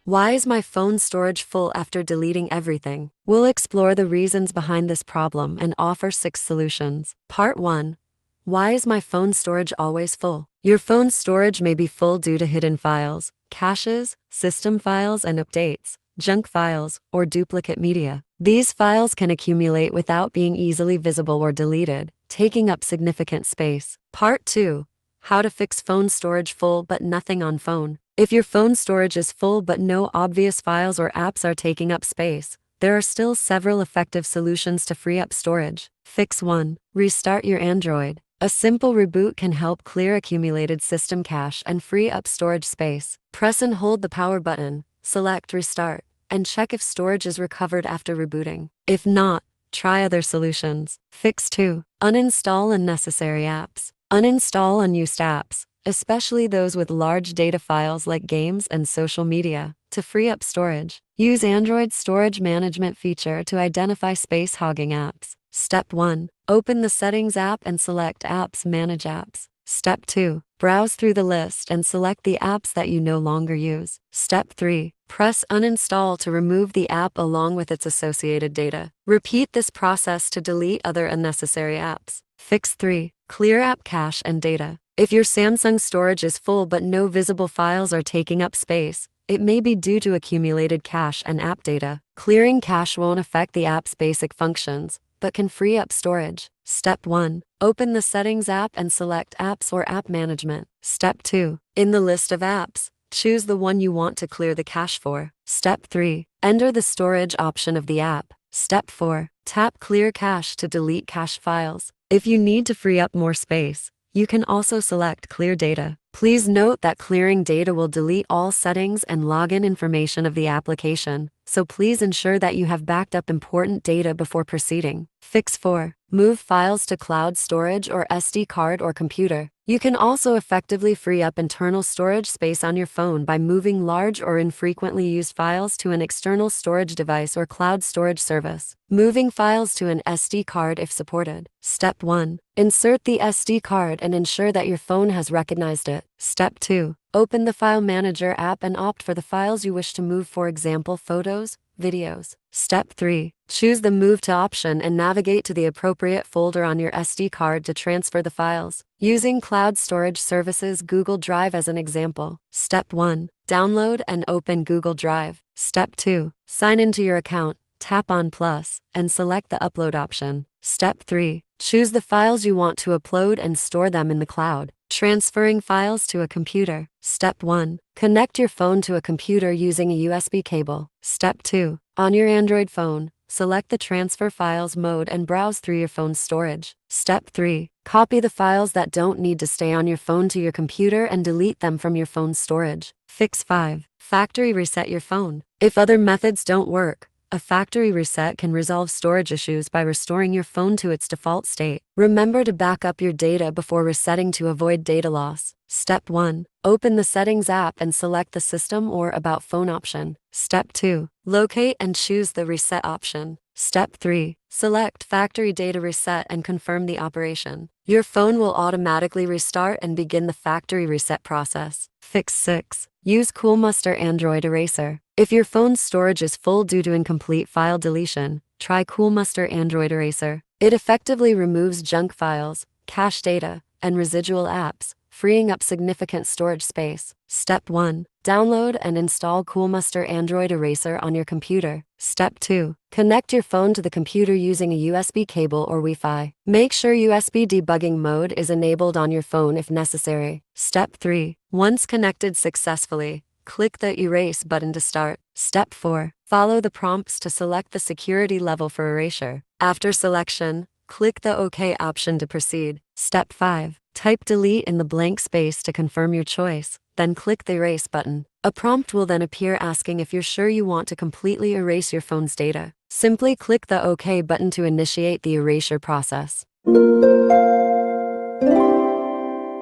Why is my phone storage full after deleting everything? We'll explore the reasons behind this problem and offer 6 solutions. Part 1. Why is my phone storage always full? Your phone's storage may be full due to hidden files, caches, system files and updates, junk files, or duplicate media. These files can accumulate without being easily visible or deleted, taking up significant space. Part 2. How to fix phone storage full but nothing on phone. If your phone storage is full but no obvious files or apps are taking up space, there are still several effective solutions to free up storage. Fix 1. Restart your Android. A simple reboot can help clear accumulated system cache and free up storage space. Press and hold the power button, select Restart, and check if storage is recovered after rebooting. If not, try other solutions. Fix 2. Uninstall unnecessary apps. Uninstall unused apps, especially those with large data files like games and social media, to free up storage. Use Android's storage management feature to identify space-hogging apps. Step 1. Open the Settings app and select Apps Manage Apps. Step 2. Browse through the list and select the apps that you no longer use. Step 3. Press Uninstall to remove the app along with its associated data. Repeat this process to delete other unnecessary apps. Fix 3. Clear app cache and data. If your Samsung storage is full but no visible files are taking up space, it may be due to accumulated cache and app data. Clearing cache won't affect the app's basic functions, but can free up storage. Step 1. Open the Settings app and select Apps or App Management. Step 2. In the list of apps, choose the one you want to clear the cache for. Step 3. Enter the storage option of the app. Step 4. Tap Clear Cache to delete cache files. If you need to free up more space, you can also select Clear Data. Please note that clearing data will delete all settings and login information of the application, so please ensure that you have backed up important data before proceeding. Fix 4. Move files to cloud storage or SD card or computer. You can also effectively free up internal storage space on your phone by moving large or infrequently used files to an external storage device or cloud storage service. Moving files to an SD card if supported. Step 1. Insert the SD card and ensure that your phone has recognized it. Step 2. Open the File Manager app and opt for the files you wish to move, for example, photos, videos. Step 3. Choose the Move to option and navigate to the appropriate folder on your SD card to transfer the files. Using cloud storage services Google Drive as an example. Step 1. Download and open Google Drive. Step 2. Sign into your account. Tap on plus and select the Upload option. Step 3. Choose the files you want to upload and store them in the cloud. Transferring files to a computer. Step 1. Connect your phone to a computer using a USB cable. Step 2. On your Android phone, select the Transfer Files mode and browse through your phone's storage. Step 3. Copy the files that don't need to stay on your phone to your computer and delete them from your phone's storage. Fix 5. Factory reset your phone. If other methods don't work, a factory reset can resolve storage issues by restoring your phone to its default state. Remember to back up your data before resetting to avoid data loss. Step 1. Open the Settings app and select the System or About Phone option. Step 2. Locate and choose the Reset option. Step 3. Select Factory Data Reset and confirm the operation. Your phone will automatically restart and begin the factory reset process. Fix 6. Use Coolmuster Android Eraser. If your phone's storage is full due to incomplete file deletion, try Coolmuster Android Eraser. It effectively removes junk files, cache data, and residual apps, freeing up significant storage space. Step 1. Download and install Coolmuster Android Eraser on your computer. Step 2. Connect your phone to the computer using a USB cable or Wi-Fi. Make sure USB debugging mode is enabled on your phone if necessary. Step 3. Once connected successfully, click the Erase button to start. Step 4. Follow the prompts to select the security level for erasure. After selection, click the OK option to proceed. Step 5. Type Delete in the blank space to confirm your choice, then click the Erase button. A prompt will then appear asking if you're sure you want to completely erase your phone's data. Simply click the OK button to initiate the erasure process.